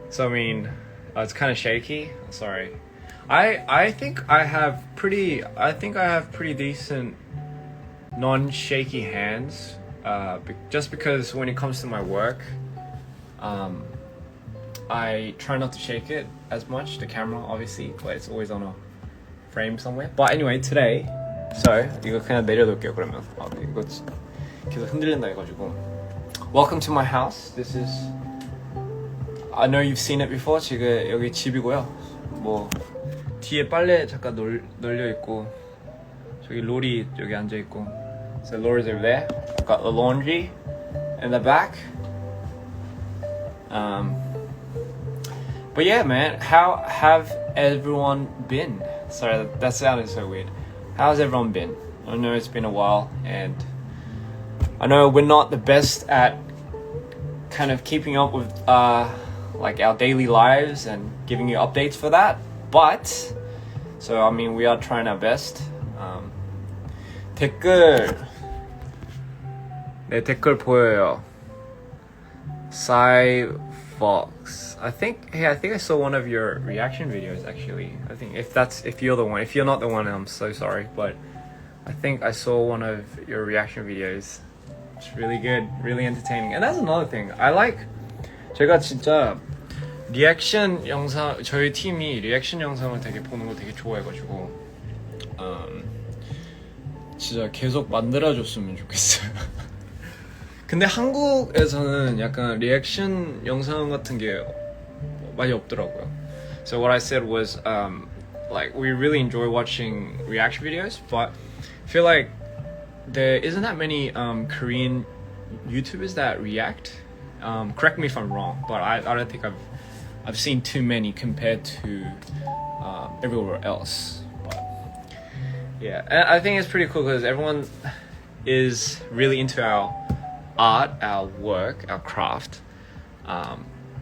So I mean, it's kind of shaky. Sorry. I think I have pretty decent non-shaky hands. Just because when it comes to my work, I try not to shake it as much. The camera, obviously, but it's always on a frame somewhere. But anyway, today, so 이거 그냥 내려놓을게요 그러면. 이거 계속 흔들린다 해가지고. Welcome to my house. This is. I know you've seen it before. 지금 여기 집이고요. 뭐 뒤에 빨래 잠깐 널려 있고, 저기 로리 여기 앉아 있고. So Laura's over there. I've got the laundry in the back. But yeah, man, how have everyone been? Sorry, that sounded so weird. How's everyone been? I know it's been a while, and I know we're not the best at kind of keeping up with like our daily lives and giving you updates for that. But so I mean, we are trying our best. 댓글 네 댓글 보여요. Cyvox. I think I saw one of your reaction videos actually. I think if you're the one. If you're not the one, I'm so sorry, but I think I saw one of your reaction videos. It's really good, really entertaining. And that's another thing. I like 제가 진짜 리액션 영상 저희 팀이 리액션 영상을 되게 보는 거 되게 좋아해가지고 진짜 계속 만들어줬으면 좋겠어요. 근데 한국에서는 약간 리액션 영상 같은 게 많이 없더라고요. So what I said was like we really enjoy watching reaction videos, but I feel like there isn't that many Korean YouTubers that react. Correct me if I'm wrong, but I don't think I've seen too many compared to everywhere else. But yeah, and I think it's pretty cool because everyone is really into our art, our work, our craft,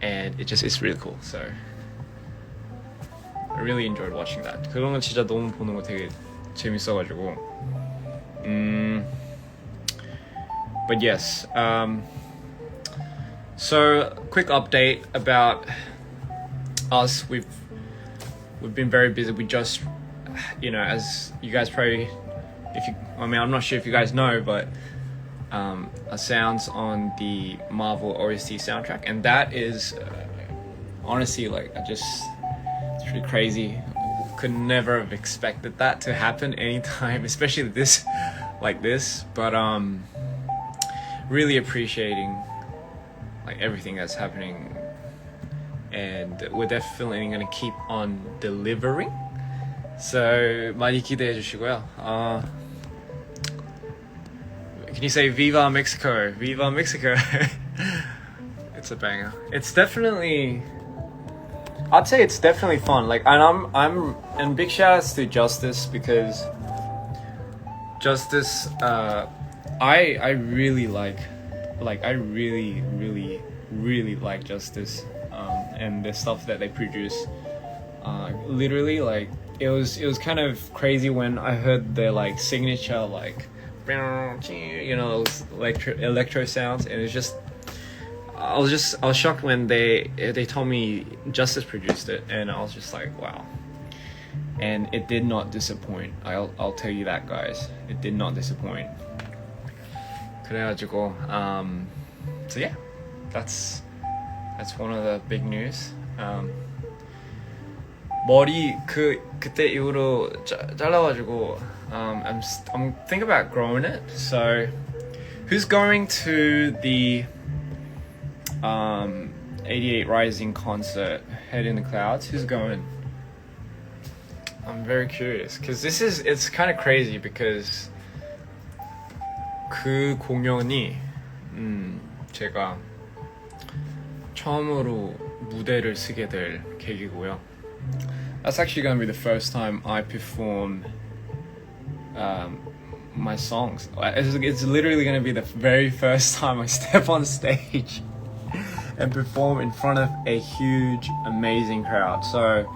and it's really cool. So I really enjoyed watching that. 그런 건 진짜 너무 보는 거 되게 재밌어가지고. But yes, so quick update about us. We've been very busy. We just, you know, as you guys probably, I'm not sure if you guys know, but our sounds on the Marvel OST soundtrack, and that is honestly like it's pretty crazy. Could never have expected that to happen anytime, especially this like this, but really appreciating like everything that's happening, and we're definitely gonna keep on delivering. So 많이 기대해 주시고요. Can you say Viva Mexico? Viva Mexico. It's a banger. It's definitely, I'd say it's definitely fun. Like, and and big shout outs to Justice, because Justice, I really like I really like Justice, and the stuff that they produce. Literally, like it was kind of crazy when I heard their like signature like, you know, those electro sounds, and it's just I was shocked when they told me Justice produced it, and I was just like, wow. And it did not disappoint. I'll tell you that, guys. It did not disappoint. 그래가지고 so yeah, that's one of the big news. 머리 그때 이후로 잘라가지고 I'm thinking about growing it. So who's going to the 88 Rising concert, Head in the Clouds? Who's going? I'm very curious, because it's kind of crazy, because 그 공연이 제가 처음으로 무대를 쓰게 될 계기고요. That's actually going to be the first time I perform my songs. It's literally going to be the very first time I step on stage and perform in front of a huge, amazing crowd. So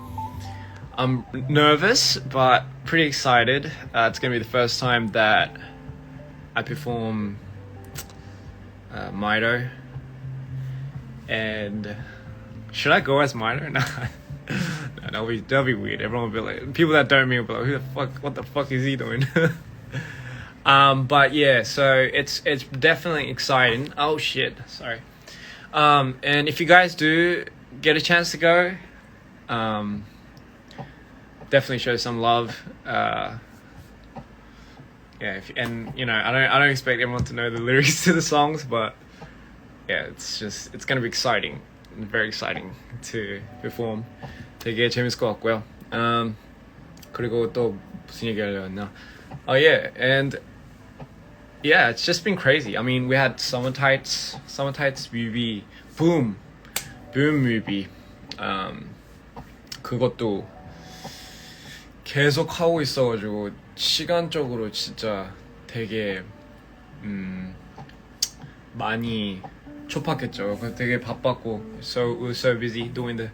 I'm nervous, but pretty excited. It's going to be the first time that I perform Mido, and Should I go as minor? Nah. No, that'll be weird. Everyone will be like, people that don't mean will be like, who the fuck, what the fuck is he doing? But yeah, so it's definitely exciting. Oh shit, sorry. And if you guys do get a chance to go, definitely show some love. Yeah, and you know, I don't expect everyone to know the lyrics to the songs, but yeah, it's gonna be exciting, very exciting to perform. 되게 재밌을 것 같고요. 그리고 또 무슨 얘기하려고 했나? Oh yeah, and yeah, it's just been crazy. I mean, we had Summer Tights 뮤비, boom 뮤비. 그것도 계속 하고 있어가지고 시간적으로 진짜 되게 많이 촉박했죠. 되게 바빴고, we were so busy doing the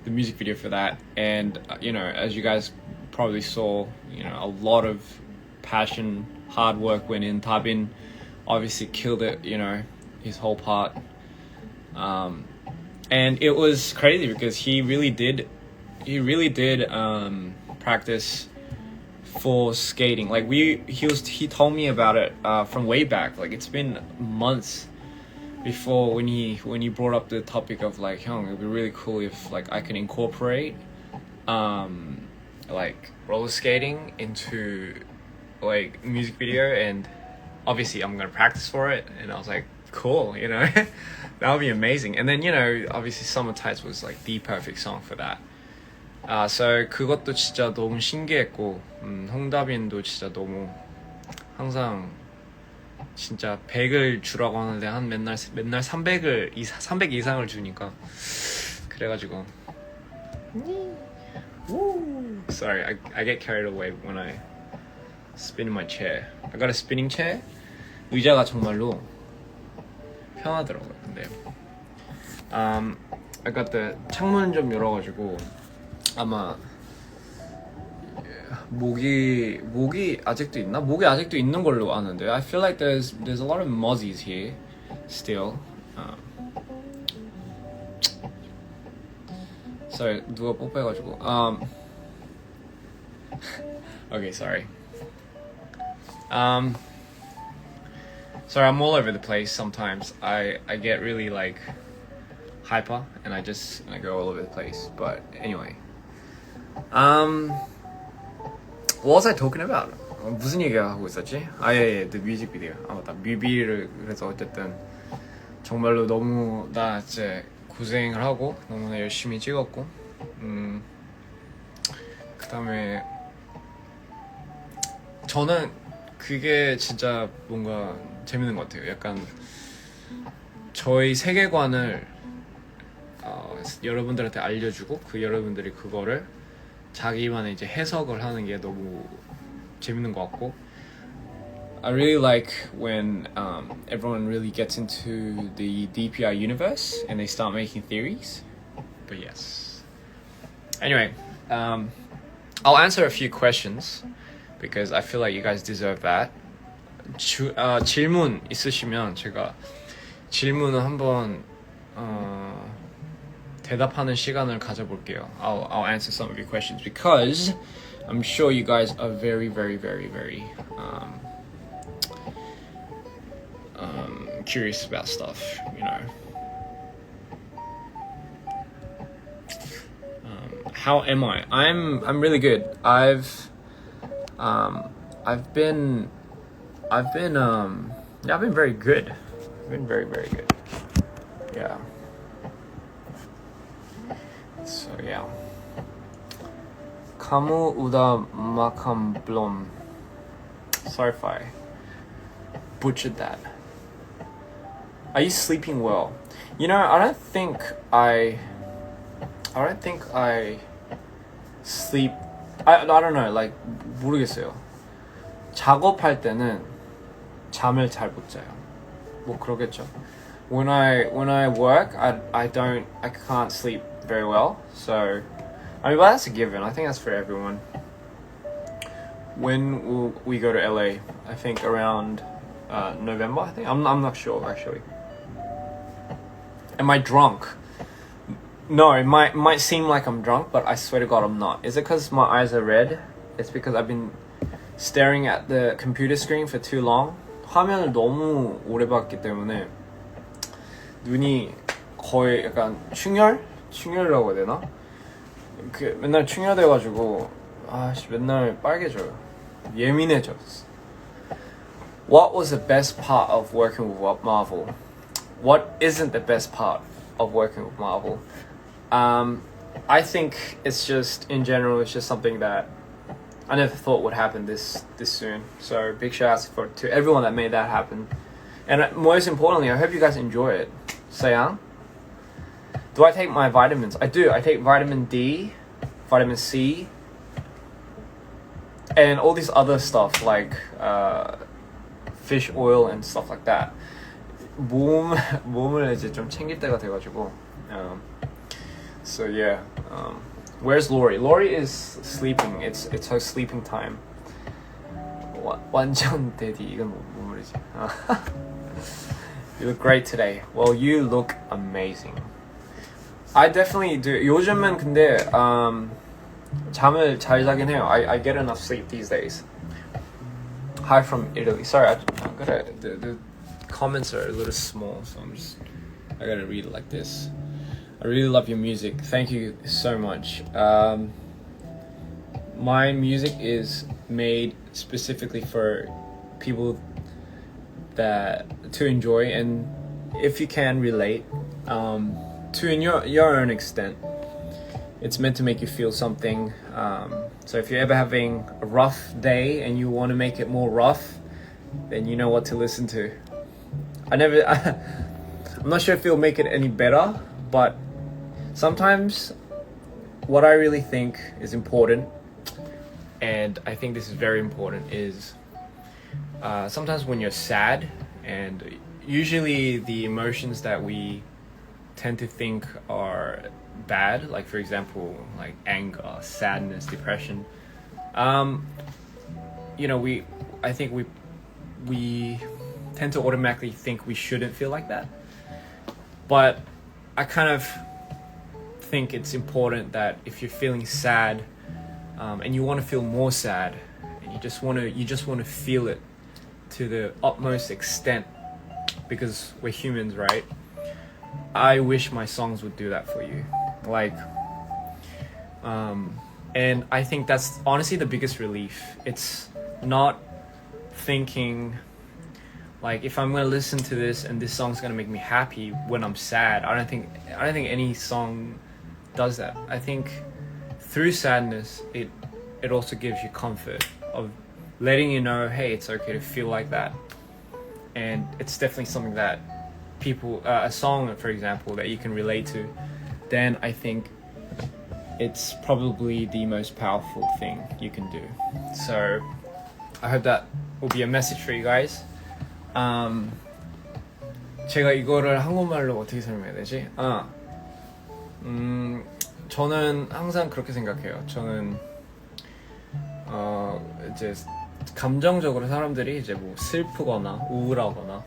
music video for that, and you know, as you guys probably saw, you know, a lot of passion, hard work went in. Tabin obviously killed it, you know, his whole part, and it was crazy because he really did practice for skating. Like he told me about it from way back. Like it's been months before when he brought up the topic of like, "Hyung, it'd be really cool if like I can incorporate like roller skating into like music video, and obviously I'm gonna practice for it." And I was like, cool, you know. That would be amazing. And then, you know, obviously Summer Tights was like the perfect song for that. So 그것도 진짜 너무 신기했고, 홍다빈도 진짜 너무 항상 진짜 100을 주라고 하는데 한 맨날 300 이상을 주니까, 그래가지고 sorry, I get carried away when I spin in my chair. I got a spinning chair. 의자가 정말로 편하더라고요. 근데 I got the 창문 좀 열어가지고 아마 모기 아직도 있나? 모기 아직도 있는 걸로 아는데 I feel like there's a lot of mozzies here still. Sorry, 누가 뽀뽀해가지고. Okay, sorry. Sorry, I'm all over the place sometimes. I get really like hyper and I go all over the place. But anyway, what was I talking about? 무슨 얘기하고 있었지? 예, the music video. 맞다. 뮤비를 그래서 어쨌든 정말로 너무 나 이제 고생을 하고 너무나 열심히 찍었고, 그다음에 저는 그게 진짜 뭔가 재밌는 것 같아요. 약간 저희 세계관을 여러분들한테 알려주고 그 여러분들이 그거를 자기만의 이제 해석을 하는 게 너무 재밌는 것 같고, I really like when everyone really gets into the Dprian universe and they start making theories. But yes. Anyway, I'll answer a few questions because I feel like you guys deserve that. 질문 있으시면 제가 질문을 한번 대답하는 시간을 가져볼게요. I'll answer some of your questions because I'm sure you guys are very curious about stuff, you know. How am I? I'm really good. I've been very good. I've been very good. Yeah. So yeah. Kamu udah makan belum? Sorry if I butchered that. Are you sleeping well? You know, I don't think I sleep. I don't know. Like 모르겠어요. 작업할 때는 잠을 잘 못 자요. 뭐 그러겠죠. When I work, I can't sleep very well. So, I mean, well, that's a given. I think that's for everyone. When will we go to LA? I think around November. I think I'm not sure actually. Am I drunk? No, it might seem like I'm drunk, but I swear to God I'm not. Is it because my eyes are red? It's because I've been staring at the computer screen for too long. 화면을 너무 오래 봤기 때문에 눈이 거의 약간 충혈이라고 해야 되나? 그 맨날 충혈돼가지고 맨날 빨개져요. 예민해져. What was the best part of working with Marvel? What isn't the best part of working with Marvel? I think it's just, in general, it's just something that I never thought would happen this soon. So big shout out to everyone that made that happen. And most importantly, I hope you guys enjoy it. Sayang? Do I take my vitamins? I do. I take vitamin D, vitamin C, and all this other stuff like fish oil and stuff like that. 몸을 이제 좀 챙길 때가 돼가지고. So yeah. Where's Lori? Lori is sleeping. It's her sleeping time. 완전 daddy. 이건 뭔 말이지? You look great today. Well, you look amazing. I definitely do. 요즘은 근데 잠을 잘 자긴 해요. I get enough sleep these days. Hi from Italy. Sorry, the comments are a little small, so I gotta read it like this. I really love your music. Thank you so much. My music is made specifically for people to enjoy, and if you can relate, to your own extent. It's meant to make you feel something. So if you're ever having a rough day and you want to make it more rough, then you know what to listen to. I'm not sure if it'll make it any better, but sometimes what I really think is important, and I think this is very important, is sometimes when you're sad, and usually the emotions that we tend to think are bad, like for example, like anger, sadness, depression, I think we tend to automatically think we shouldn't feel like that. But I kind of think it's important that if you're feeling sad, and you want to feel more sad, and you just want to feel it to the utmost extent, because we're humans, right? I wish my songs would do that for you. And I think that's honestly the biggest relief. It's not thinking like, if I'm gonna listen to this and this song's gonna make me happy when I'm sad. I don't think any song does that. I think through sadness, it also gives you comfort of letting you know, hey, it's okay to feel like that. And it's definitely something that a song, for example, that you can relate to, then I think it's probably the most powerful thing you can do. So I hope that will be a message for you guys. 제가 이거를 한국말로 어떻게 설명해야 되지? 저는 항상 그렇게 생각해요. 저는 이제 감정적으로 사람들이 이제 뭐 슬프거나 우울하거나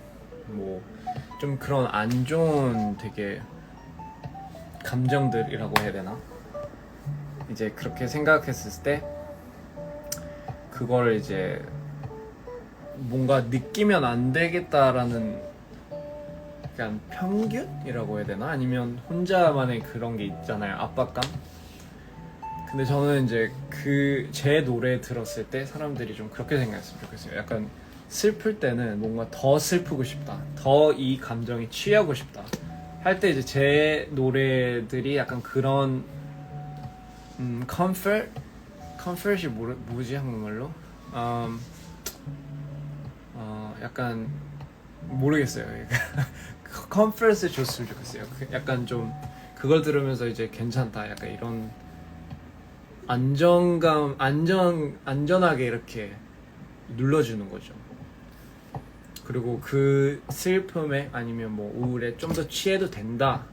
뭐 좀 그런 안 좋은 되게 감정들이라고 해야 되나? 이제 그렇게 생각했을 때 그거를 이제 뭔가 느끼면 안 되겠다라는 약간 편견이라고 해야 되나? 아니면 혼자만의 그런 게 있잖아요. 압박감? 근데 저는 이제 제 노래 들었을 때 사람들이 좀 그렇게 생각했으면 좋겠어요. 약간 슬플 때는 뭔가 더 슬프고 싶다. 더 이 감정에 취하고 싶다. 할 때 이제 제 노래들이 약간 그런 comfort이 뭐지 한국말로? 약간 모르겠어요. comfort을 줬으면 좋겠어요. 약간 좀 그걸 들으면서 이제 괜찮다. 약간 이런 안전하게 이렇게 눌러주는 거죠. 그리고 그 슬픔에 아니면 뭐 우울에 좀 더 취해도 된다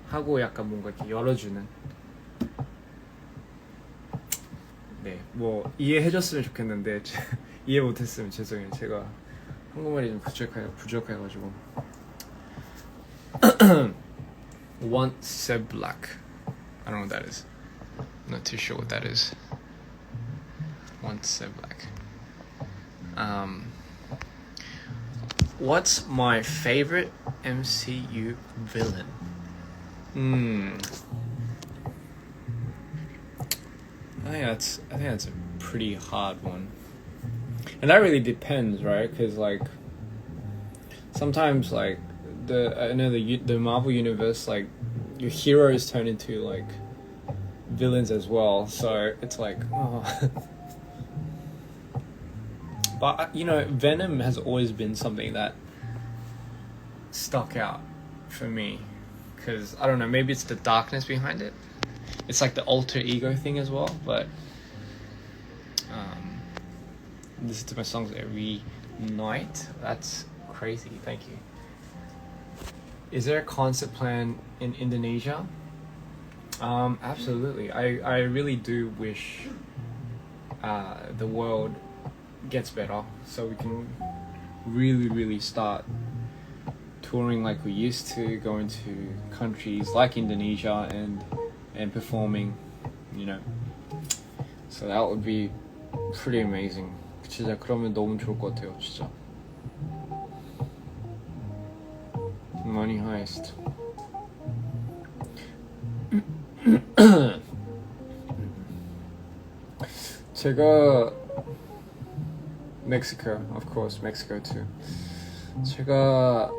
하고 약간 뭔가 이렇게 열어주는. 네, 뭐 이해해줬으면 좋겠는데 이해 못했으면 죄송해요. 제가 한국말이 좀 부족해가지고. Want Seb Black. I don't know what that is. I'm not too sure what that is. Want Seb Black. What's my favorite MCU villain? I think that's a pretty hard one, and that really depends, right? Because like sometimes like the Marvel universe, like your heroes turn into like villains as well, so it's like oh. But you know, Venom has always been something that stuck out for me, because I don't know, maybe it's the darkness behind it. It's like the alter ego thing as well, but listen to my songs every night. That's crazy. Thank you. Is there a concert plan in Indonesia? Absolutely. I really do wish the world gets better so we can really start touring like we used to, going to countries like Indonesia and performing, you know. So that would be pretty amazing. 진짜 그러면 너무 좋을 것 같아요, 진짜. Money Heist. 제가 Mexico, of course, Mexico too. 제가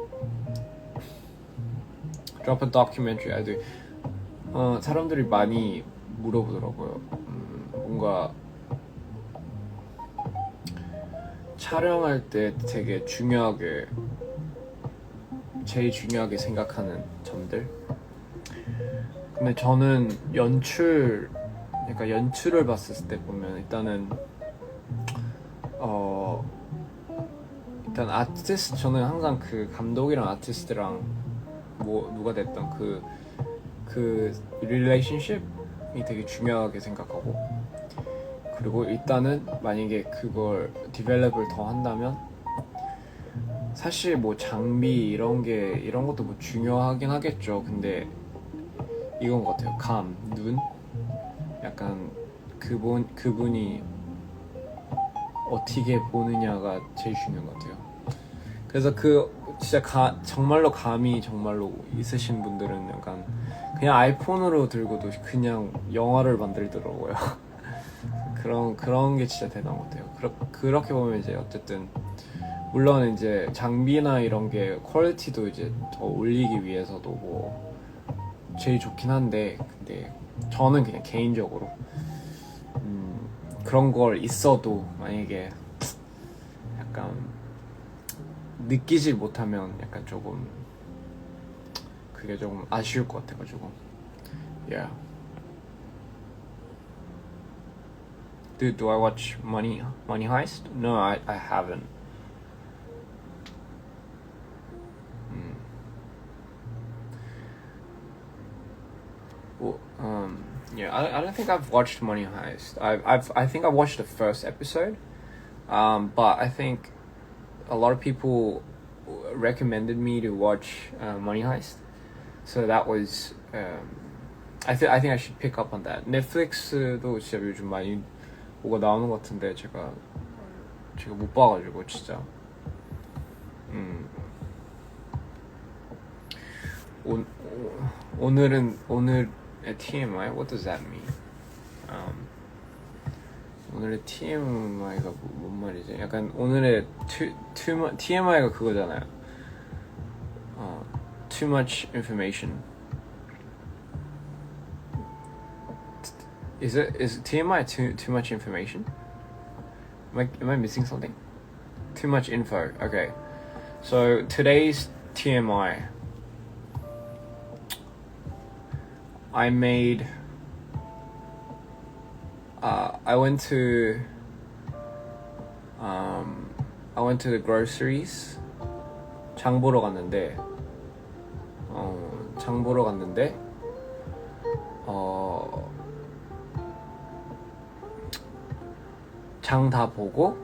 drop a documentary. I do. 사람들이 많이 물어보더라고요. 뭔가 촬영할 때 되게 제일 중요하게 생각하는 점들. 근데 저는 연출을 봤을 때 보면 일단 아티스트, 저는 항상 그 감독이랑 아티스트랑 뭐 누가 됐던 그 릴레이션십이 되게 중요하게 생각하고, 그리고 일단은 만약에 그걸 디벨롭을 더 한다면 사실 뭐 장비 이런 것도 뭐 중요하긴 하겠죠. 근데 이건 것 같아요. 눈, 약간 그분이 어떻게 보느냐가 제일 중요한 것 같아요. 그래서 진짜 정말로 감이 정말로 있으신 분들은 약간 그냥 아이폰으로 들고도 그냥 영화를 만들더라고요. 그런 게 진짜 대단한 것 같아요. 그렇게 보면 이제 어쨌든 물론 이제 장비나 이런 게 퀄리티도 이제 더 올리기 위해서도 뭐 제일 좋긴 한데, 근데 저는 그냥 개인적으로 그런 걸 있어도 만약에 약간 느끼지 못하면 약간 조금 그게 조금 아쉬울 것 같아가지고. Yeah. Dude, do I watch Money Heist? No, I haven't. Well, yeah, I don't think I've watched Money Heist. I think I watched the first episode, but I think a lot of people recommended me to watch Money Heist, so that was I think I should pick up on that. 넷플릭스도 진짜 요즘 많이 뭐가 나오는 것 같은데 제가 못 봐가지고 진짜. 오늘의 TMI, what does that mean? 오늘의 TMI가 뭔 말이지? 약간 오늘의 TMI가 그거잖아요. Too much information. Is TMI too much information? Am I missing something? Too much info. Okay. So today's TMI. I went to the groceries. 장 보러 갔는데 장 다 보고,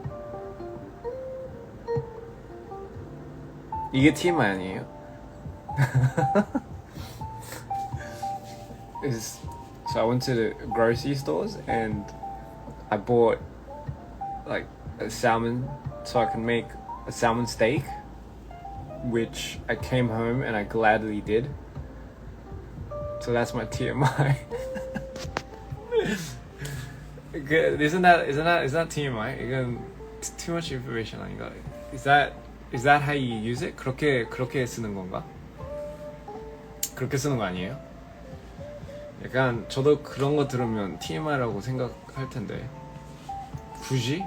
이게 TMI 아니에요? is so I went to the grocery stores and I bought like a salmon so I can make a salmon steak, which I came home and I gladly did. So that's my TMI. Isn't that TMI? 이건 too much information 아닌가? Is that how you use it? 그렇게 쓰는 건가? 그렇게 쓰는 거 아니에요? 약간 저도 그런 거 들으면 TMI라고 생각할 텐데 굳이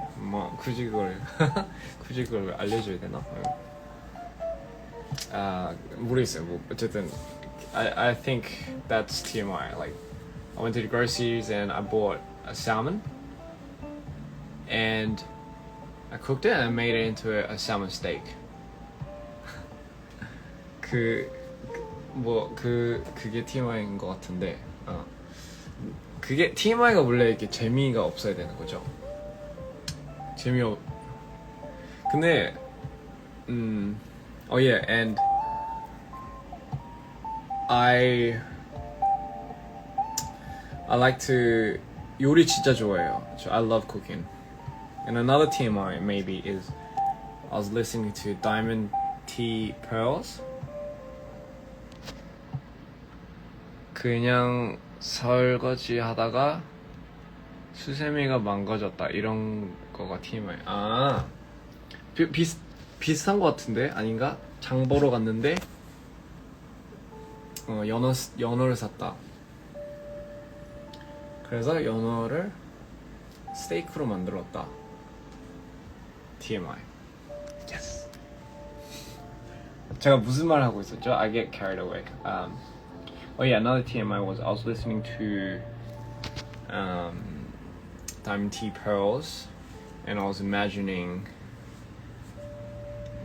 그걸 굳이 그걸 알려줘야 되나? 모르겠어요. 뭐 어쨌든 I think that's TMI. Like I went to the groceries and I bought a salmon and I cooked it and I made it into a salmon steak. 그게 TMI인 것 같은데, 그게 TMI가 원래 이렇게 재미가 없어야 되는 거죠. 근데 oh yeah, and I like to 요리 진짜 좋아해요. I love cooking. And another TMI maybe is I was listening to Diamond Tea Pearls. 그냥 설거지 하다가 수세미가 망가졌다 이런 거가 TMI. 비슷한 거 같은데 아닌가? 장 보러 갔는데 연어를 샀다. 그래서 연어를 스테이크로 만들었다. TMI. Yes. 제가 무슨 말 하고 있었죠? I get carried away. Oh yeah, another TMI was I was listening to Diamond Tea Pearls, and I was imagining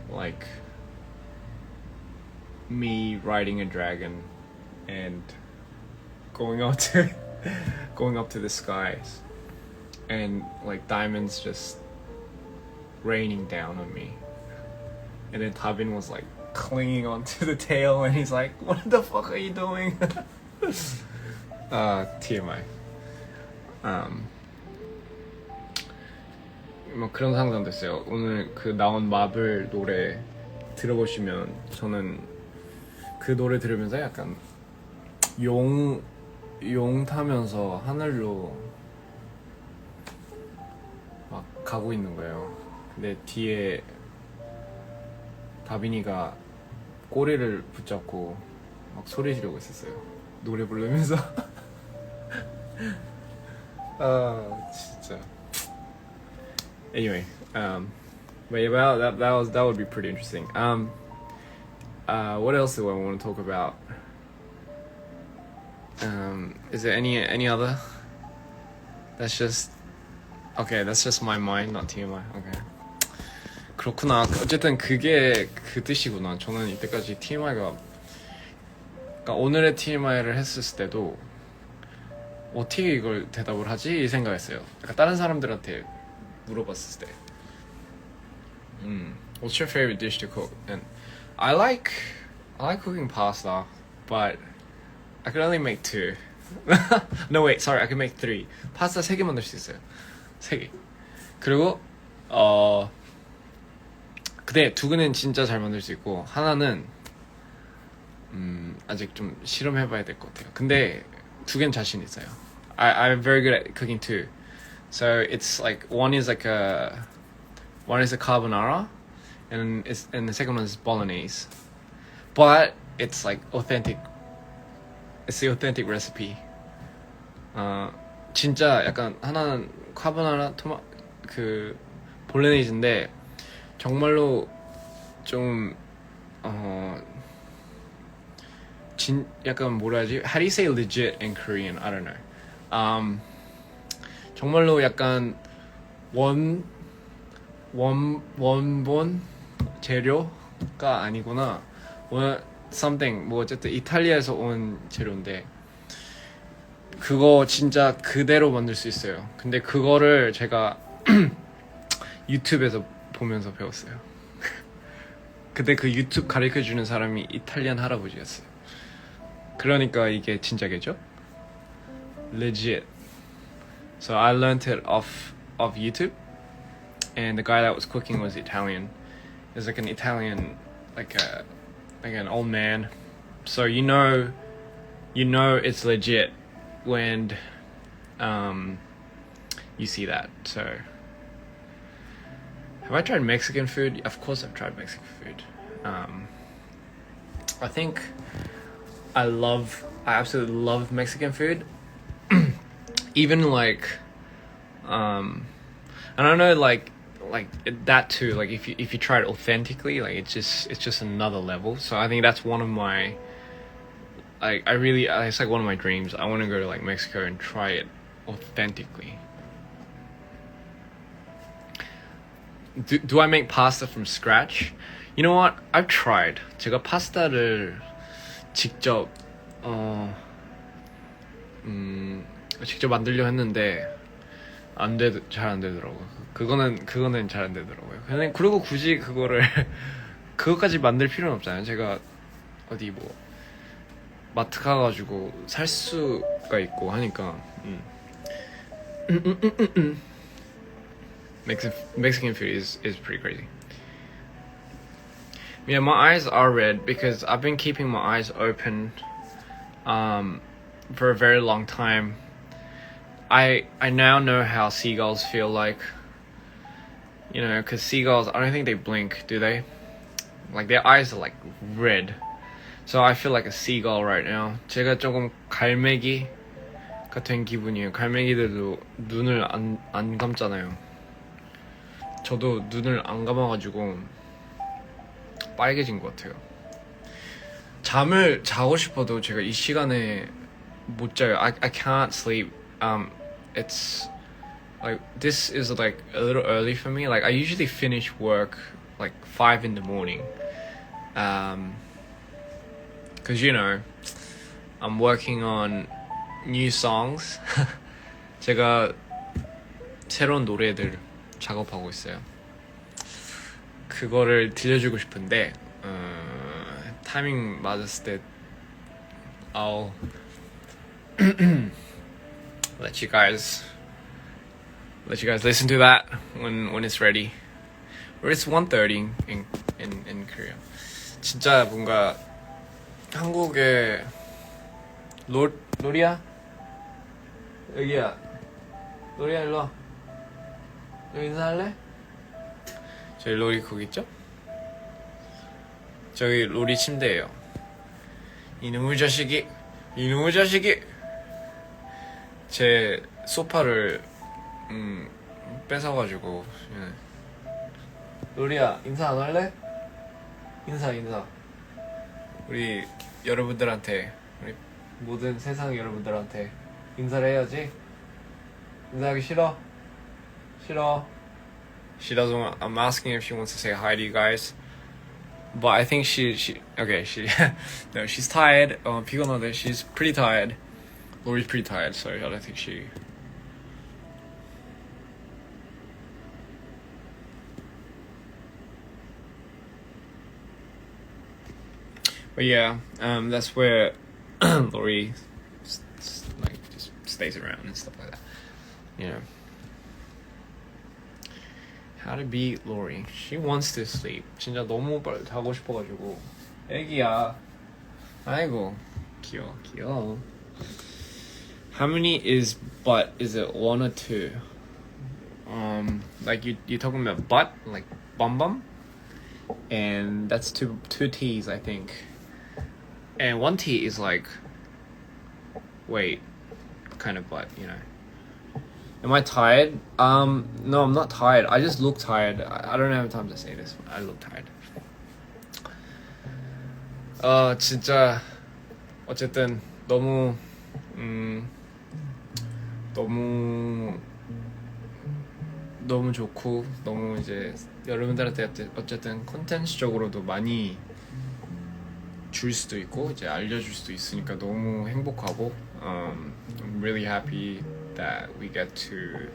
like me riding a dragon and going up to the skies, and like diamonds just raining down on me, and then Tabin was like clinging onto the tail and he's like, what the fuck are you doing? TMI. 뭐 그런 상상도 있어요. 오늘 그 나온 마블 노래 들어보시면 저는 그 노래 들으면서 약간 용 타면서 하늘로 막 가고 있는 거예요. 근데 뒤에 다빈이가 꼬리를 붙잡고 막 소리 지르고 있었어요. 노래 부르면서. 진짜. Anyway, but yeah, that would be pretty interesting. What else do I want to talk about? Is there any other? That's just my mind, not TMI. Okay. 그렇구나. 어쨌든 그게 그 뜻이구나. 저는 이때까지 TMI가, 그러니까 오늘의 TMI를 했을 때도 어떻게 이걸 대답을 하지? 이 생각했어요. 그러니까 다른 사람들한테 물어봤을 때, What's your favorite dish to cook? And I like cooking pasta, but I can only make 2. No wait, sorry, I can make 3. 파스타 3개 만들 수 있어요. 3개. 그리고 근데 2개는 진짜 잘 만들 수 있고 하나는 아직 좀 실험해봐야 될 것 같아요. 근데 2개는 자신 있어요. I'm very good at cooking too. So it's like one is a carbonara, and the second one is bolognese. But it's like authentic. It's the authentic recipe. 진짜 약간 하나는 카보나라 그 볼로네이즈인데 정말로 좀 약간 뭐라 하지? How do you say legit in Korean? I don't know. 정말로 약간 원본 재료가 아니구나. something 뭐 어쨌든 이탈리아에서 온 재료인데 그거 진짜 그대로 만들 수 있어요. 근데 그거를 제가 유튜브에서 보면서 배웠어요. 근데 그 유튜브 가르쳐주는 사람이 이탈리안 할아버지였어요. 그러니까 이게 진짜겠죠? legit. So I learned it off of YouTube, and the guy that was cooking was Italian. It was like an Italian, like an old man. So you know it's legit when you see that. So have I tried Mexican food? Of course I've tried Mexican food. I think I absolutely love Mexican food. Even like I don't know, like that too, like if you try it authentically, like it's just another level. So I think that's one of my, like it's like one of my dreams. I want to go to like Mexico and try it authentically. Do I make pasta from scratch? You know what? I've tried. 제가 파스타를 직접 직접 만들려 했는데 잘 안 되더라고요. 그거는 잘 안 되더라고요. 그리고 굳이 그거까지 만들 필요는 없잖아요. 제가 어디 뭐 마트 가가지고 살 수가 있고 하니까. Mexican food is pretty crazy. Yeah, my eyes are red because I've been keeping my eyes open for a very long time. I now know how seagulls feel like, you know, because seagulls, I don't think they blink, do they? Like their eyes are like red. So I feel like a seagull right now. 제가 조금 갈매기가 된 기분이에요. 갈매기들도 눈을 안 감잖아요. 저도 눈을 안 감아가지고 빨개진 것 같아요. 잠을 자고 싶어도 제가 이 시간에 못 자요. I can't sleep. It's like this is like a little early for me. Like I usually finish work like 5 in the morning. Cause you know I'm working on new songs. 제가 새로운 노래들 작업하고 있어요. 그거를 들려주고 싶은데 타이밍 맞았을 때 I'll let you guys listen to that when it's ready. Or it's 1:30 in Korea. 진짜 뭔가 한국에 로리야? 여기야. 로리야 일로 와. 여기 인사할래? 저희 로리 거기 있죠? 저기 로리 침대예요. 이놈의 자식이 제 소파를 뺏어가지고. 로리야 인사 안 할래? 인사 우리 여러분들한테, 우리 모든 세상 여러분들한테 인사를 해야지. 인사하기 싫어? She doesn't want. I'm asking if she wants to say hi to you guys, but I think she no, she's tired. 피곤하대. She's pretty tired. Lori's pretty tired, so I don't think she. But yeah, that's where Lori like just stays around and stuff like that. You know. How to beat Lori. She wants to sleep. 진짜 너무 빨리 자고 싶어가지고. 애기야. 아이고. 귀여워. How many is butt? Is it 1 or 2? Like you talking about butt? Like bum? And that's two T's, I think. And 1 T is like, wait, kind of butt, you know. Am I tired? No, I'm not tired. I just look tired. I don't have time to say this. I look tired. 진짜 어쨌든 너무 좋고, 너무 이제 여러분들한테 어쨌든 콘텐츠적으로도 많이 줄 수도 있고 이제 알려줄 수도 있으니까 너무 행복하고 I'm really happy that we get to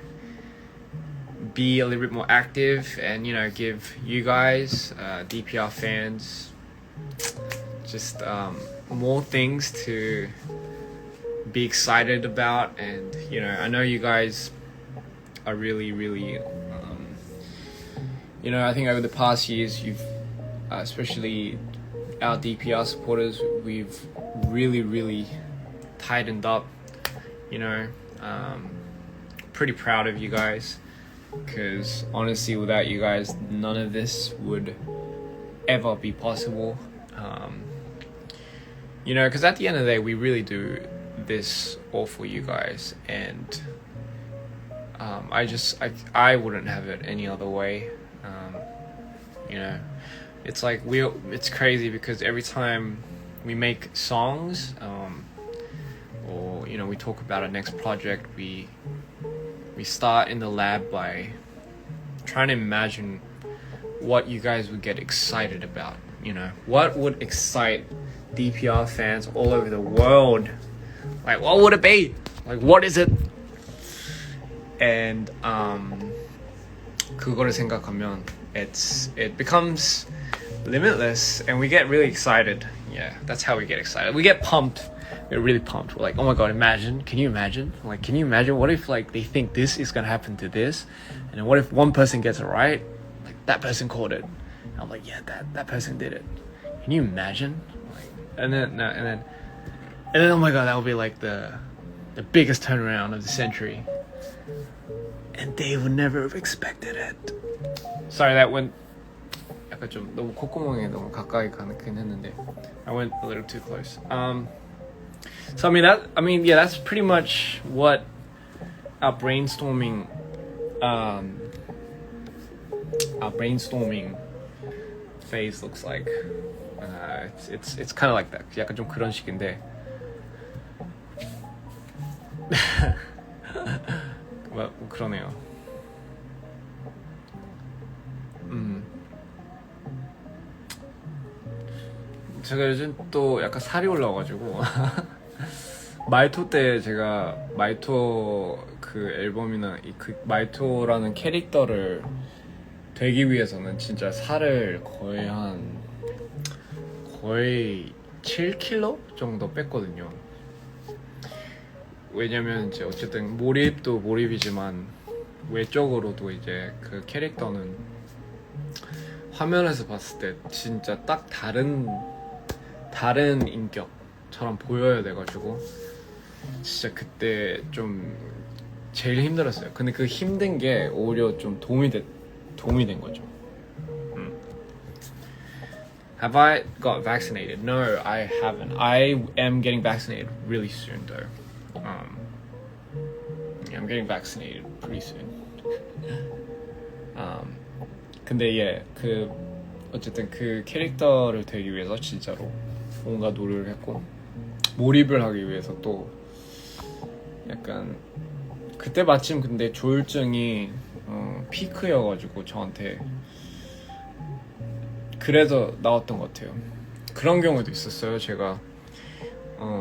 be a little bit more active and, you know, give you guys DPR fans just more things to be excited about. And you know, I know you guys are really you know, I think over the past years you've especially our DPR supporters, we've really tightened up, you know. Pretty proud of you guys, because honestly without you guys none of this would ever be possible. You know, because at the end of the day we really do this all for you guys, and I wouldn't have it any other way. You know, it's like it's crazy because every time we make songs, or you know, we talk about our next project, we start in the lab by trying to imagine what you guys would get excited about. You know, what would excite DPR fans all over the world? Like, what would it be? Like, what is it? And 그거를 생각하면 it becomes limitless, and we get really excited. Yeah, that's how we get excited. We get pumped. We're really pumped. We're like, oh my god, imagine. Can you imagine? Like, can you imagine? What if like they think this is gonna happen to this, and then what if one person gets it right? Like that person called it. And I'm like, yeah, that person did it. Can you imagine? Like, and then oh my god, that would be like the biggest turnaround of the century. And they would never have expected it. Sorry, that went 약간 좀 너무 콧구멍에 너무 가까이 가긴 했는데 I went a little too close. So I mean yeah, that's pretty much what our brainstorming phase looks like. It's kind of like that. 약간 좀 그런 식인데. 뭐 그러네요. 제가 요즘 또 약간 살이 올라와가지고 마이토 때 제가 마이토 그 앨범이나 그 마이토라는 캐릭터를 되기 위해서는 진짜 살을 거의 7kg 정도 뺐거든요. 왜냐면 이제 어쨌든 몰입도 몰입이지만 외적으로도 이제 그 캐릭터는 화면에서 봤을 때 진짜 딱 다른 인격처럼 보여야 돼가지고 진짜 그때 좀 제일 힘들었어요. 근데 그 힘든 게 오히려 좀 도움이 된 거죠. Have I got vaccinated? No, I haven't. I am getting vaccinated really soon though. Yeah, I'm getting vaccinated pretty soon. 근데 예, 그 어쨌든 그 캐릭터를 되기 위해서 진짜로 뭔가 노력을 했고 몰입을 하기 위해서 또 약간 그때 마침 근데 조울증이 피크여가지고 저한테 그래서 나왔던 것 같아요. 그런 경우도 있었어요. 제가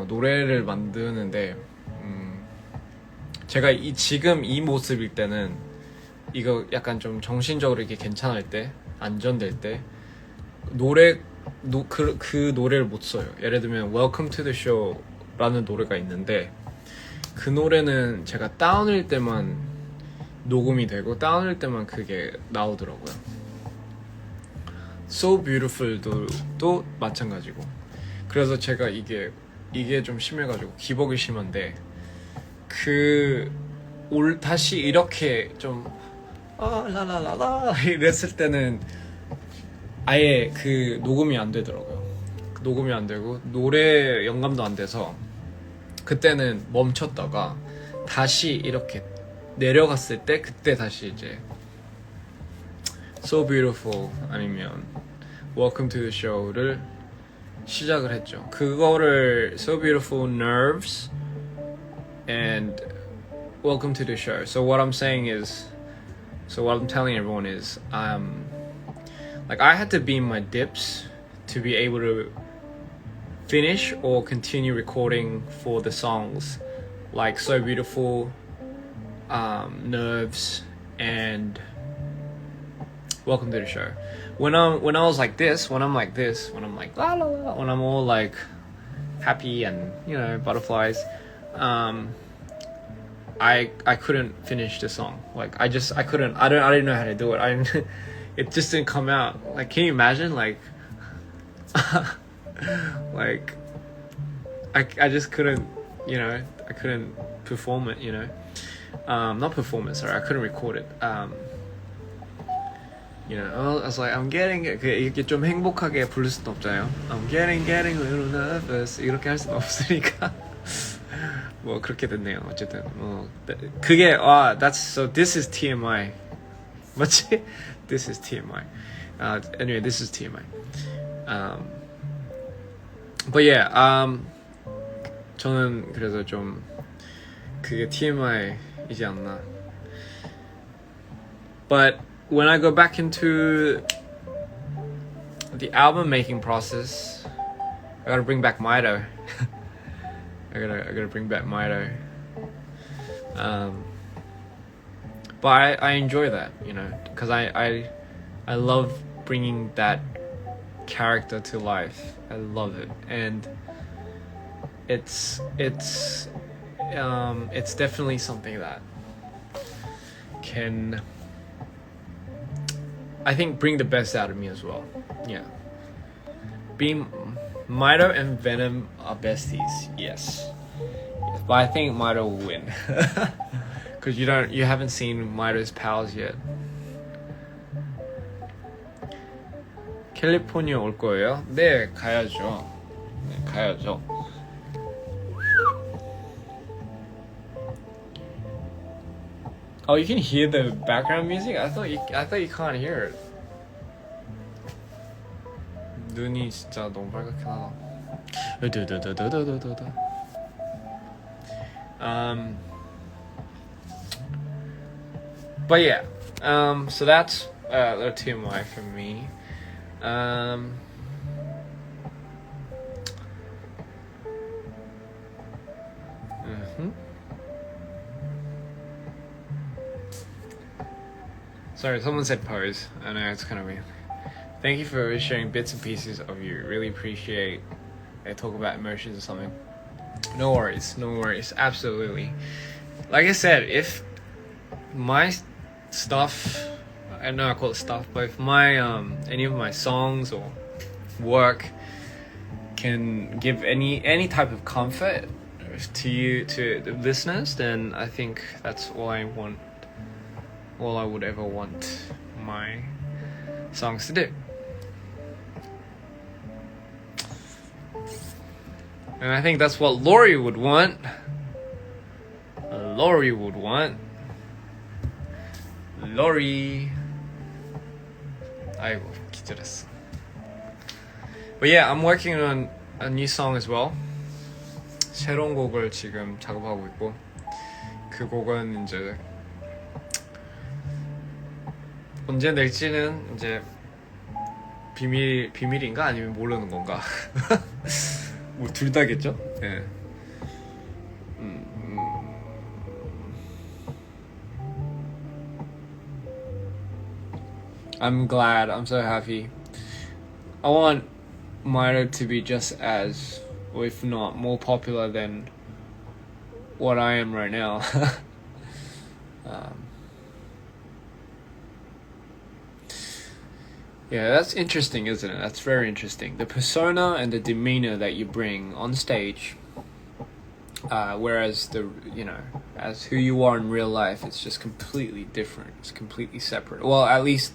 노래를 만드는데 제가 지금 이 모습일 때는 이거 약간 좀 정신적으로 이렇게 괜찮을 때 안전될 때 그 노래를 못 써요. 예를 들면 Welcome to the Show 라는 노래가 있는데 그 노래는 제가 다운일 때만 녹음이 되고 다운일 때만 그게 나오더라고요. So Beautiful도 마찬가지고. 그래서 제가 이게 좀 심해가지고 기복이 심한데 다시 이렇게 좀 라라라라 이랬을 때는 아예 그 녹음이 안 되더라고요. 녹음이 안 되고 노래 영감도 안 돼서 그때는 멈췄다가 다시 이렇게 내려갔을 때 그때 다시 이제 So Beautiful 아니면 Welcome to the Show를 시작을 했죠. 그거를 So Beautiful, Nerves and Welcome to the Show. So what I'm telling everyone is like I had to be in my dips to be able to finish or continue recording for the songs like So Beautiful, Nerves and Welcome to the Show. When I was like this, when I'm like this, when I'm like la la la, when I'm all like happy and you know butterflies, I couldn't finish the song. Like I couldn't. I didn't know how to do it. It just didn't come out. Like, can you imagine? Like, like I just couldn't. You know, I couldn't perform it. You know, not perform it. Sorry, I couldn't record it. You know, I was like, I'm getting 이렇게 좀 행복하게 부를 수는 없잖아요. I'm getting a little nervous 이렇게 할 수는 없으니까. 뭐 그렇게 됐네요. 어쨌든 뭐 그게 that's so this is TMI 맞지? This is TMI. Anyway, this is TMI. But yeah, 저는 그래서 좀 그게 TMI이지 않나. But when I go back into the album making process, I gotta bring back Mito. I gotta bring back Mito. But I enjoy that, you know, because I love bringing that character to life. I love it, and it's definitely something that can, I think, bring the best out of me as well. Yeah. Mito and Venom are besties, yes. But I think Mito will win. Cause you haven't seen Mito's powers yet. 캘리포니아 올 거예요? 네, 가야죠. 네, 가야죠. Oh, you can hear the background music? I thought you can't hear it. 눈이 진짜 너무 빨갛게 나와. But yeah, so that's a TMI for me. Sorry, someone said pose. I know it's kind of weird. Thank you for sharing bits and pieces of you. Really appreciate it. Talk about emotions or something. No worries, absolutely. Like I said, if my stuff, I know I call it stuff, but if my any of my songs or work can give any type of comfort to you, to the listeners, then I think that's all I want, all I would ever want my songs to do. And I think that's what Lori would want. Lori. 아이고, 기절했어. But yeah, I'm working on a new song as well. 새로운 곡을 지금 작업하고 있고, 그 곡은 이제 언제 낼지는 이제 비밀인가 아니면 모르는 건가? 뭐 둘 다겠죠? 예. I'm glad. I'm so happy. I want Mito to be just as, or if not more popular than what I am right now. Yeah, that's interesting, isn't it? That's very interesting. The persona and the demeanor that you bring on stage, whereas as who you are in real life, it's just completely different. It's completely separate. Well, at least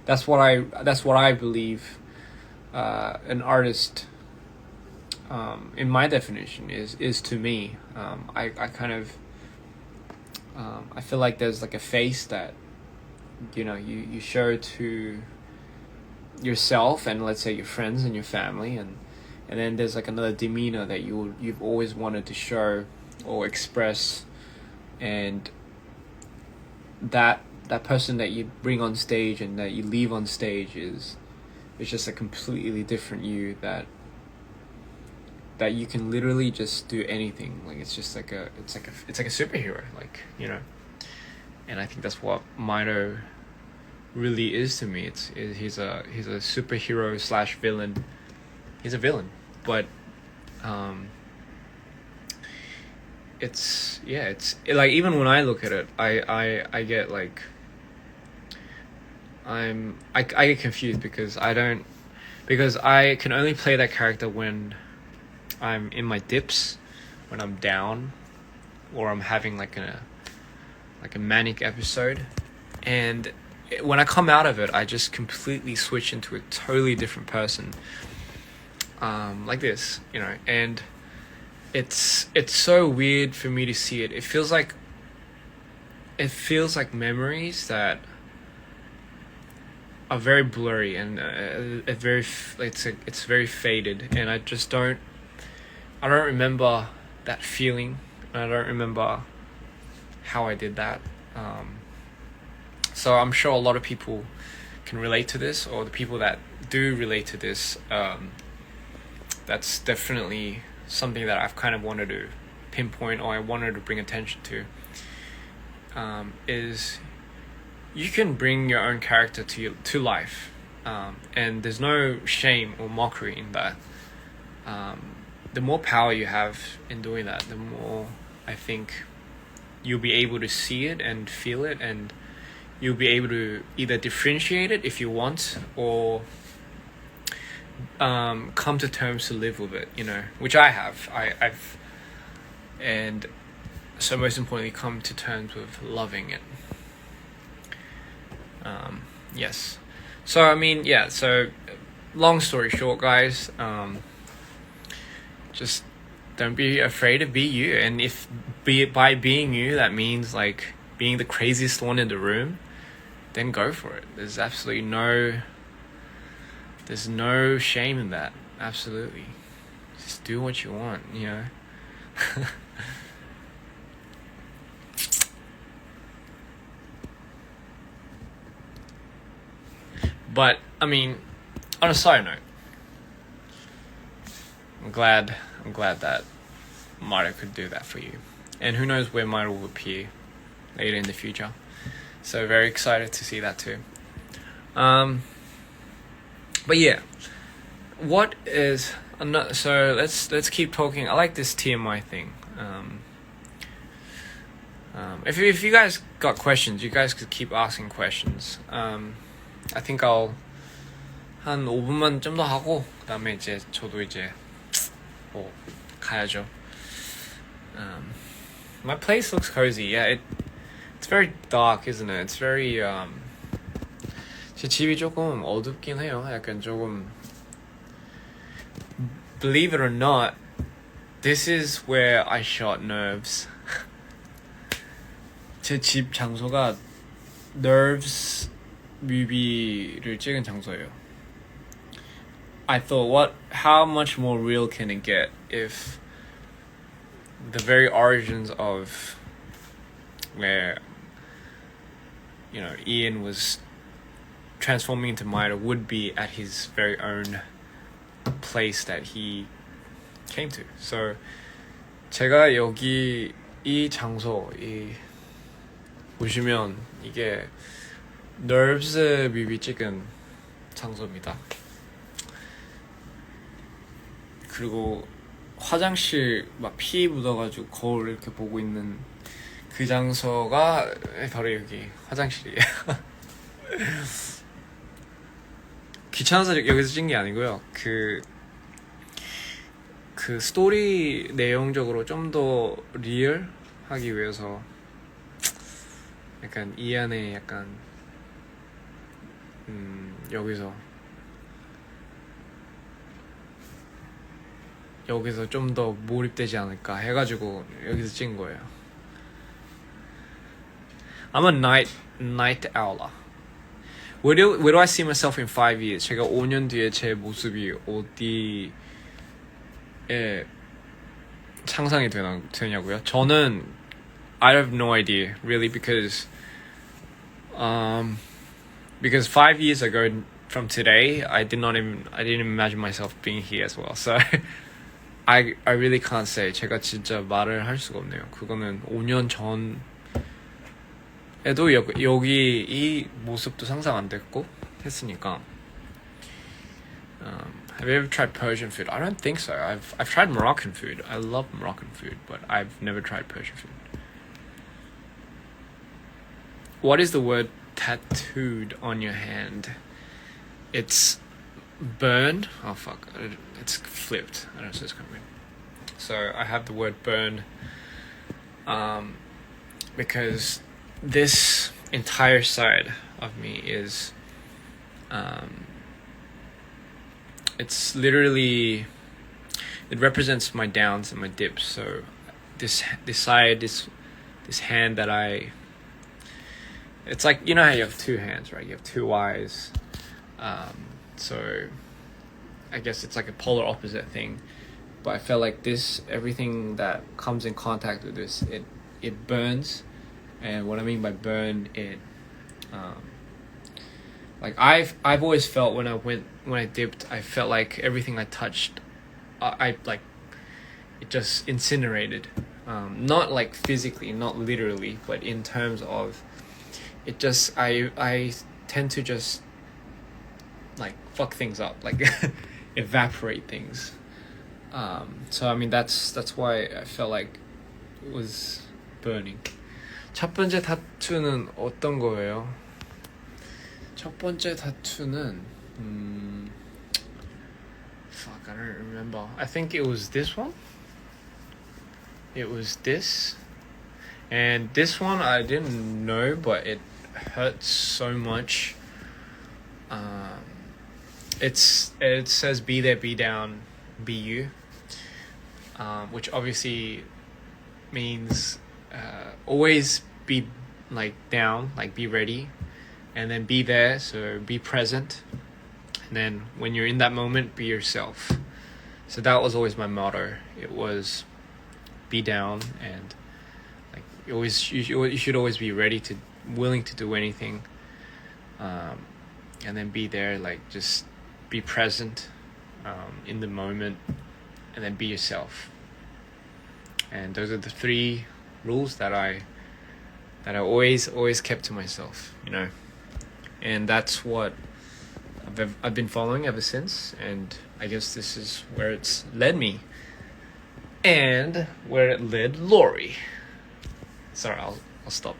that's what I believe. An artist, in my definition, is to me. I kind of, I feel like there's like a face that, you show to yourself and let's say your friends and your family, and then there's like another demeanor that you've always wanted to show or express, and that person that you bring on stage and that you leave on stage is just a completely different you that you can literally just do anything. Like it's just like a superhero, like, and I think that's what Mito really is to me. He's a superhero / villain. He's a villain, but it's like even when I look at it, I get like I get confused because I can only play that character when I'm in my dips, when I'm down, or I'm having like a manic episode, and when I come out of it, I just completely switch into a totally different person, like this, you know. And it's so weird for me to see it. It feels like memories that are very blurry and it's very faded, and I don't remember that feeling. I don't remember how I did that. So I'm sure a lot of people can relate to this, or the people that do relate to this, that's definitely something that I've kind of wanted to pinpoint, or I wanted to bring attention to, is you can bring your own character to life, and there's no shame or mockery in that. The more power you have in doing that, the more I think you'll be able to see it and feel it, and you'll be able to either differentiate it if you want, or come to terms to live with it, you know, which I have. I've and so most importantly, come to terms with loving it. Yes. So I mean, yeah. So long story short, guys, just don't be afraid to be you, and by being you that means like being the craziest one in the room, then go for it. There's no shame in that. Absolutely, just do what you want, you know. But I mean, on a side note, I'm glad that Mario could do that for you, and who knows where Mario will appear later in the future. So very excited to see that too. But yeah, what is another? So let's keep talking. I like this TMI thing. If you guys got questions, you guys could keep asking questions. I think I'll 한 5분만 좀 더 하고 그다음에 이제 저도 이제 뭐 가야죠. My place looks cozy. Yeah, it's very dark, isn't it? It's very 제 집이 조금 어둡긴 해요. 약간 조금, believe it or not, this is where I shot Nerves. 제 집 장소가 Nerves 뮤비를 찍은 장소예요. I thought, how much more real can it get if the very origins of where, you know, Ian was transforming into Maida would be at his very own place that he came to. So 제가 여기 이 장소 보시면 이게 Nerves 뮤비 찍은 장소입니다. 그리고 화장실 막 피 묻어가지고 거울 이렇게 보고 있는 그 장소가 바로 여기 화장실이에요. 귀찮아서 여기서 찍은 게 아니고요. 그 스토리 내용적으로 좀 더 리얼하기 위해서 약간 이 안에 약간 여기서 좀 더 몰입되지 않을까 해가지고 여기서 찍은 거예요. I'm a night owl. Where do I see myself in 5 years? 제가 5년 뒤에 제 모습이 어디에 상상이 되냐고요? 저는 I have no idea really, because 5 years ago from today I didn't imagine myself being here as well. So I really can't say. 제가 진짜 말을 할 수가 없네요. 그거는 5년 전에도 여기 이 모습도 상상 안 됐고 했으니까 Have you ever tried Persian food? I don't think so. I've tried Moroccan food. I love Moroccan food, but I've never tried Persian food. What is the word tattooed on your hand? It's burn. Oh fuck! It's flipped. I don't know if it's coming. So I have the word burn, because this entire side of me is, it's literally, it represents my downs and my dips. So this side, this hand that it's like, you know how you have two hands, right? You have two eyes. So I guess it's like a polar opposite thing. But I felt like this, everything that comes in contact with this, it burns. And what I mean by burn, it like I've always felt when I dipped, I felt like everything I touched, I like, it just incinerated. Not like physically, not literally, but in terms of it just, I tend to just like fuck things up, like evaporate things. So I mean that's why I felt like it was burning. 첫 번째 타투는 어떤 거예요? 첫 번째 타투는 fuck, I don't remember. I think it was this one. It was this, and this one I didn't know, but it hurts so much. It says be there, be down, be you, which obviously means always be like down, like be ready, and then be there, so be present, and then when you're in that moment, be yourself. So that was always my motto. It was be down, and like you should always be ready, to willing to do anything, and then be there, like just be present in the moment, and then be yourself. And those are the three rules that I always kept to myself, you know. And that's what I've been following ever since, and I guess this is where it's led me, and where it led Lori. Sorry, I'll stop.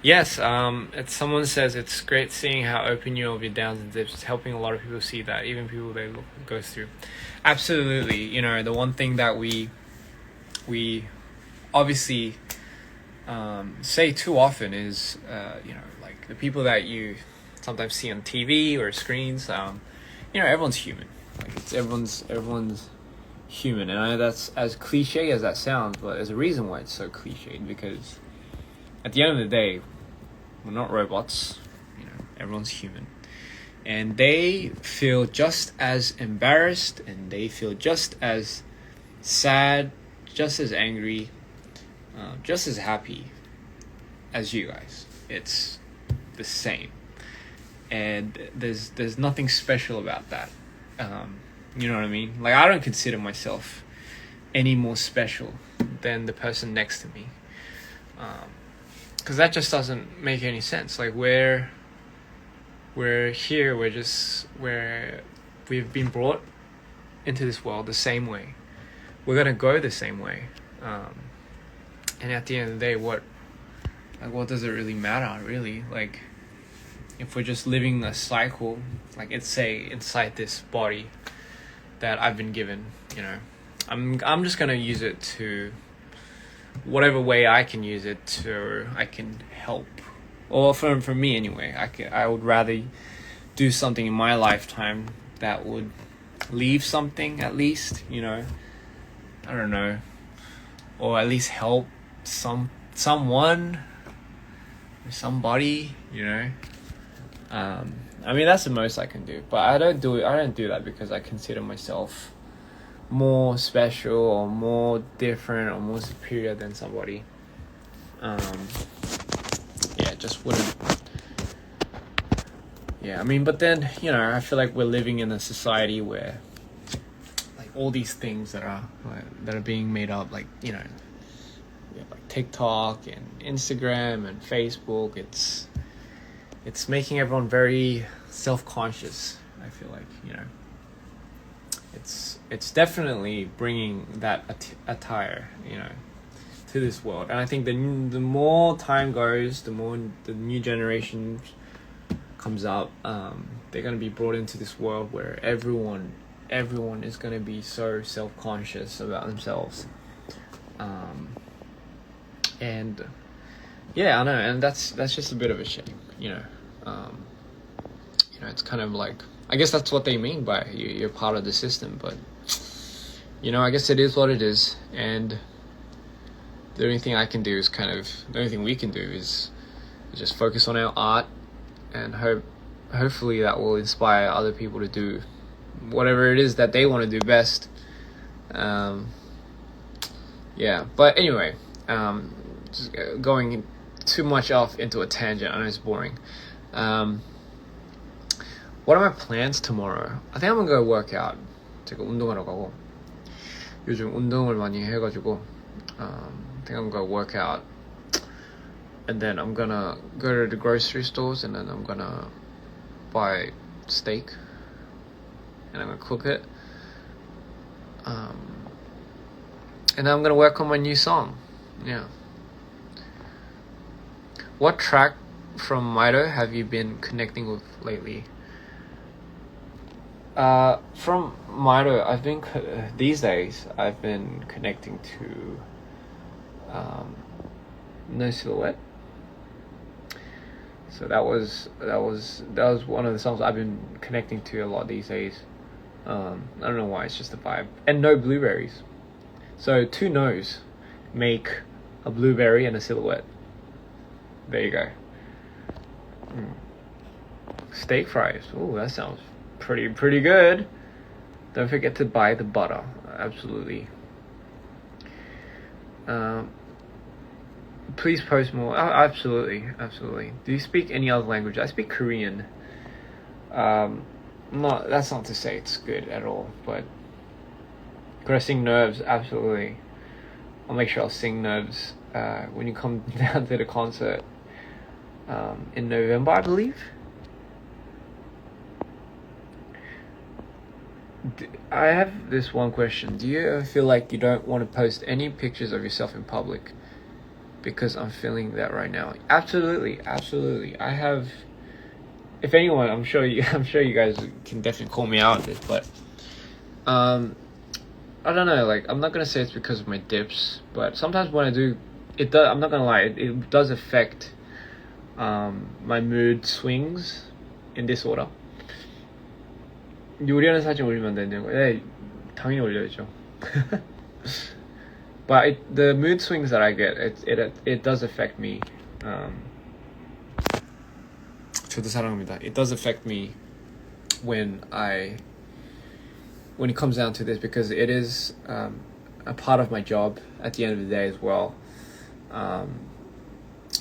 Yes, someone says it's great seeing how open you are with your downs and dips. It's helping a lot of people see that, even people they go through. Absolutely, you know, the one thing that we obviously say too often is, you know, like the people that you sometimes see on TV or screens, you know, everyone's human. Like it's everyone's human, and I know that's as cliche as that sounds, but there's a reason why it's so cliched, because at the end of the day, we're not robots, you know, everyone's human. And they feel just as embarrassed, and they feel just as sad, just as angry, just as happy as you guys. It's the same. And there's nothing special about that. You know what I mean? Like, I don't consider myself any more special than the person next to me. Because that just doesn't make any sense. Like, we're here, we've been brought into this world the same way. We're gonna go the same way. And at the end of the day, what does it really matter, really? Like, if we're just living a cycle, like it's say inside this body that I've been given, you know, I'm just gonna use it to whatever way I can use it to, I can help. Or for me anyway, I would rather do something in my lifetime that would leave something, at least, you know, I don't know, or at least help someone or somebody, you know. I mean, that's the most I can do, but I don't do that because I consider myself more special or more different or more superior than somebody. Yeah, just wouldn't. Yeah, I mean, but then, you know, I feel like we're living in a society where, like, all these things that are being made up, like, you know, we have like TikTok and Instagram and Facebook. it's making everyone very self-conscious. I feel like, you know, it's definitely bringing that attire, you know, to this world. And I think the more time goes, the more the new generation comes up, they're going to be brought into this world where everyone is going to be so self-conscious about themselves. And yeah, I know, and that's just a bit of a shame, you know. You know, it's kind of like, I guess that's what they mean by you're part of the system, but you know, I guess it is what it is, and the only thing I can do is the only thing we can do is just focus on our art, and hopefully that will inspire other people to do whatever it is that they want to do best. Yeah, but anyway, just going too much off into a tangent. I know it's boring. What are my plans tomorrow? I think I'm gonna go work out. 제가 운동하러 가고, 요즘 운동을 많이 해가지고, I think I'm gonna work out, and then I'm gonna go to the grocery stores, and then I'm gonna buy steak, and I'm gonna cook it, and then I'm gonna work on my new song. Yeah. What track from Mido have you been connecting with lately? From Mido, I've been these days I've been connecting to No Silhouette. So that was one of the songs I've been connecting to a lot these days. I don't know why, it's just a vibe. And No Blueberries. So two no's make a blueberry and a silhouette. There you go. Steak fries. Ooh, that sounds pretty good. Don't forget to buy the butter. Absolutely. Please post more. Oh, absolutely. Do you speak any other language? I speak Korean. That's not to say it's good at all, but could I sing Nerves? Absolutely. I'll make sure I'll sing Nerves when you come down to the concert in November, I believe. I have this one question. Do you ever feel like you don't want to post any pictures of yourself in public? Because I'm feeling that right now. Absolutely. I have. If anyone, I'm sure you guys can definitely call me out on this, but I don't know. Like, I'm not gonna say it's because of my dips, but sometimes when I do, it does. I'm not gonna lie. It does affect my mood swings in this order. 요리하는 사진 올리면 안 되는 거예요? 네, 당연히 올려야죠. But the mood swings that I get, it does affect me. 저도 사랑합니다. It does affect me when it comes down to this, because it is a part of my job at the end of the day as well.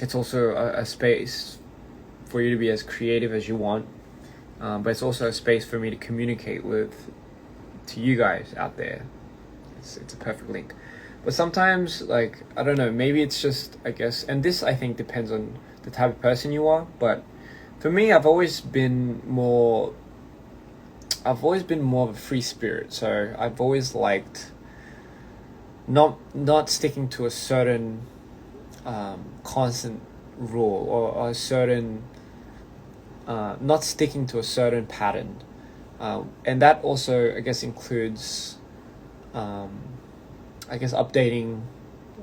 It's also a space for you to be as creative as you want. But it's also a space for me to communicate to you guys out there. It's a perfect link. But sometimes, like, I don't know, maybe it's just, I guess, and this I think depends on the type of person you are, but for me, I've always been more of a free spirit. So I've always liked not sticking to a certain constant rule or a certain not sticking to a certain pattern, and that also, I guess, includes updating,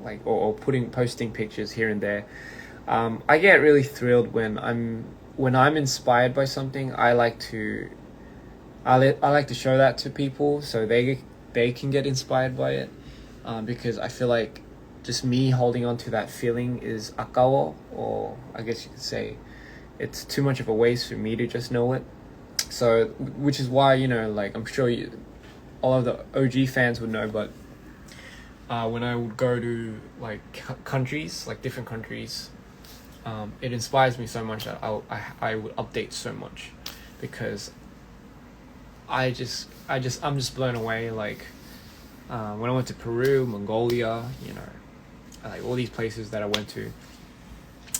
like, or posting pictures here and there. I get really thrilled when I'm inspired by something. I like to show that to people so they can get inspired by it, because I feel like just me holding on to that feeling is 아까워, or I guess you could say it's too much of a waste for me to just know it. So, which is why, you know, like, I'm sure all of the OG fans would know, but when I would go to, like, countries, like different countries, it inspires me so much that I would update so much, because I'm just blown away. Like, when I went to Peru, Mongolia, you know, like all these places that I went to,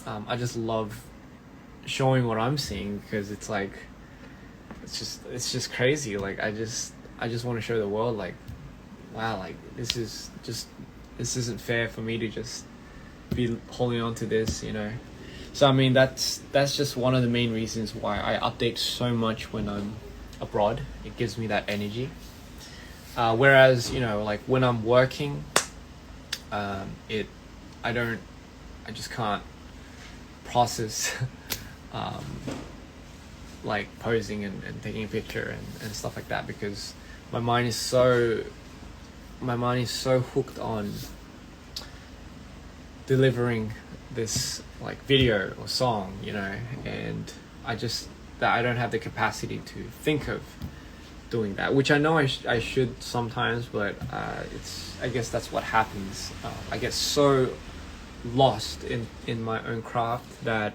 I just love showing what I'm seeing, because it's like it's just crazy. Like I just want to show the world, like, wow, like this isn't fair for me to just be holding on to this, you know. So I mean, that's just one of the main reasons why I update so much when I'm abroad. It gives me that energy. Whereas, you know, like when I'm working, I just can't process like posing and taking a picture and stuff like that, because my mind is so hooked on delivering this like video or song, you know, and I don't have the capacity to think of doing that, which I know I should sometimes, but I guess that's what happens. I get so lost in my own craft that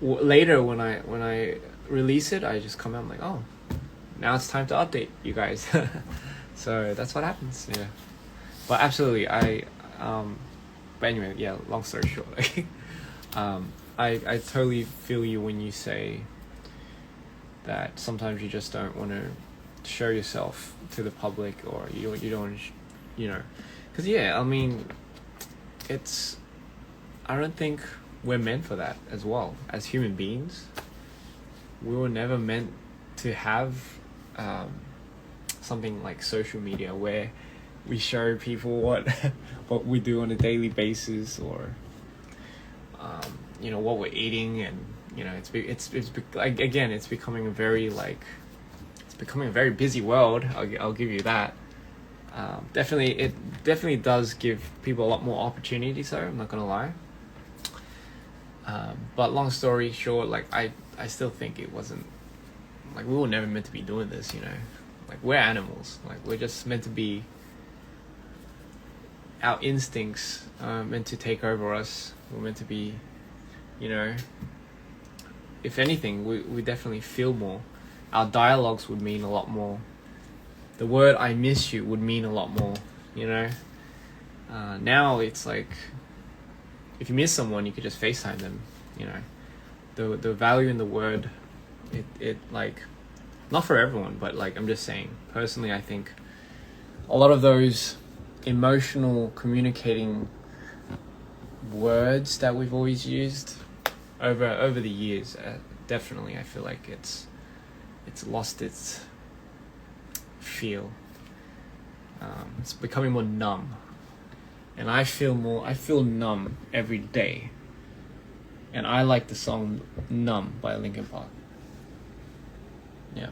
later when I release it, I just come out, I'm like, oh, now it's time to update you guys. So that's what happens. Yeah, but absolutely, but anyway, yeah, long story short, I totally feel you when you say that sometimes you just don't want to show yourself to the public, or you don't, you know, because yeah, I mean, I don't think we're meant for that as well. As human beings, we were never meant to have something like social media where we show people what we do on a daily basis, or you know, what we're eating, and you know, it's like, again, it's becoming a very busy world. I'll give you that. It definitely does give people a lot more opportunities, though, I'm not gonna lie. But long story short, like I still think it wasn't, like, we were never meant to be doing this, you know. Like, we're animals, like we're just meant to be, our instincts meant to take over us. We're meant to be, you know, if anything, we definitely feel more. Our dialogues would mean a lot more. The word "I miss you" would mean a lot more, you know. Now it's like, if you miss someone, you could just FaceTime them, you know. The value in the word, it like, not for everyone, but like, I'm just saying, personally, I think a lot of those emotional communicating words that we've always used over the years, definitely, I feel like it's lost its feel. It's becoming more numb, and I feel numb every day. And I like the song "Numb" by Linkin Park. Yeah.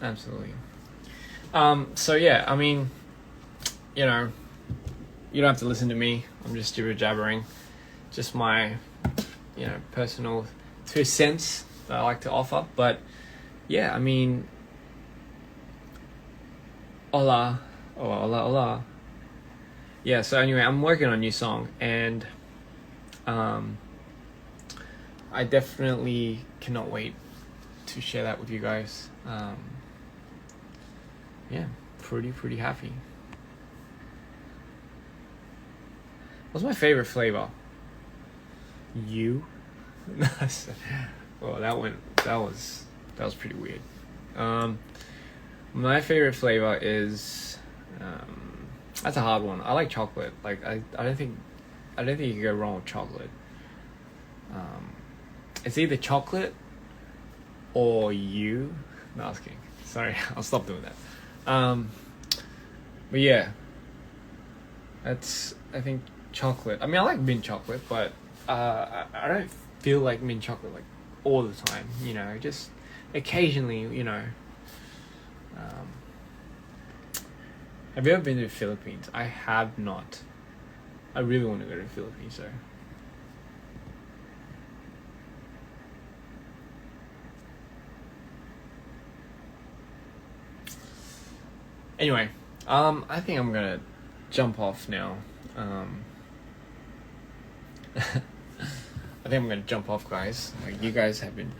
Absolutely. So yeah, I mean, you know, you don't have to listen to me. I'm just jibber jabbering. Just my, you know, personal 2 cents that I like to offer. But yeah, I mean, hola. Yeah, so anyway, I'm working on a new song, and I definitely cannot wait to share that with you guys. Yeah, pretty happy. What's my favorite flavor? You? Well, that was pretty weird. My favorite flavor is, that's a hard one. I like chocolate. Like, I don't think you can go wrong with chocolate. It's either chocolate or you. No, I was kidding. Sorry, I'll stop doing that. But yeah, that's, I think, chocolate. I mean, I like mint chocolate, but I don't feel like mint chocolate like all the time, you know, just occasionally, you know. Have you ever been to the Philippines? I have not. I really want to go to the Philippines, though. Anyway, I think I'm gonna jump off now. I think I'm gonna jump off, guys. Like, you guys have been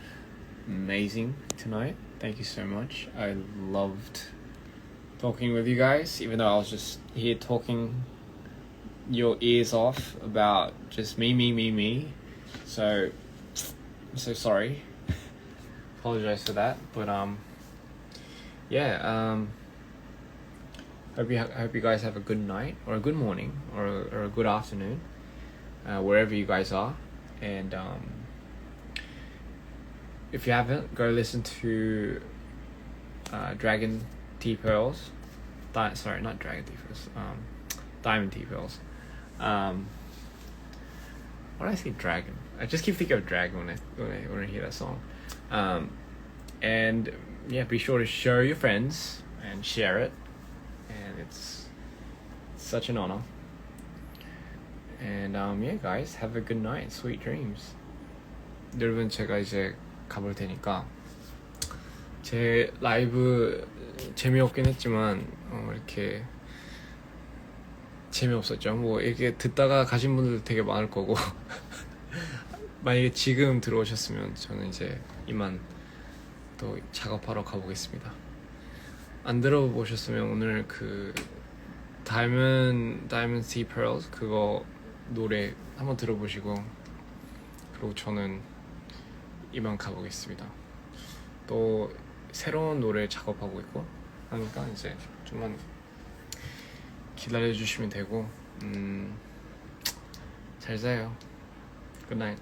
amazing tonight. Thank you so much. I loved talking with you guys, even though I was just here talking your ears off about just me. So I'm so sorry. Apologize for that, but yeah. Hope you guys have a good night or a good morning or a good afternoon, wherever you guys are. And if you haven't, go listen to Dragon Tea Pearls. Sorry, not Dragon Tea Pearls. Diamond Tea Pearls. Why do I say Dragon? I just keep thinking of Dragon when I hear that song. And yeah, be sure to show your friends and share it. And it's such an honor. And yeah, guys, have a good night. Sweet dreams. 여러분, 제가 이제 가볼 테니까 제 라이브 재미없긴 했지만 이렇게 재미없었죠. 뭐 이렇게 듣다가 가신 분들 되게 많을 거고 만약에 지금 들어오셨으면 저는 이제 이만 또 작업하러 가보겠습니다. 안 들어보셨으면 오늘 그 Diamond Sea Pearls 그거 노래 한번 들어보시고, 그리고 저는 이만 가보겠습니다. 또 새로운 노래 작업하고 있고 하니까 이제 좀만 기다려주시면 되고 잘 자요. Good night.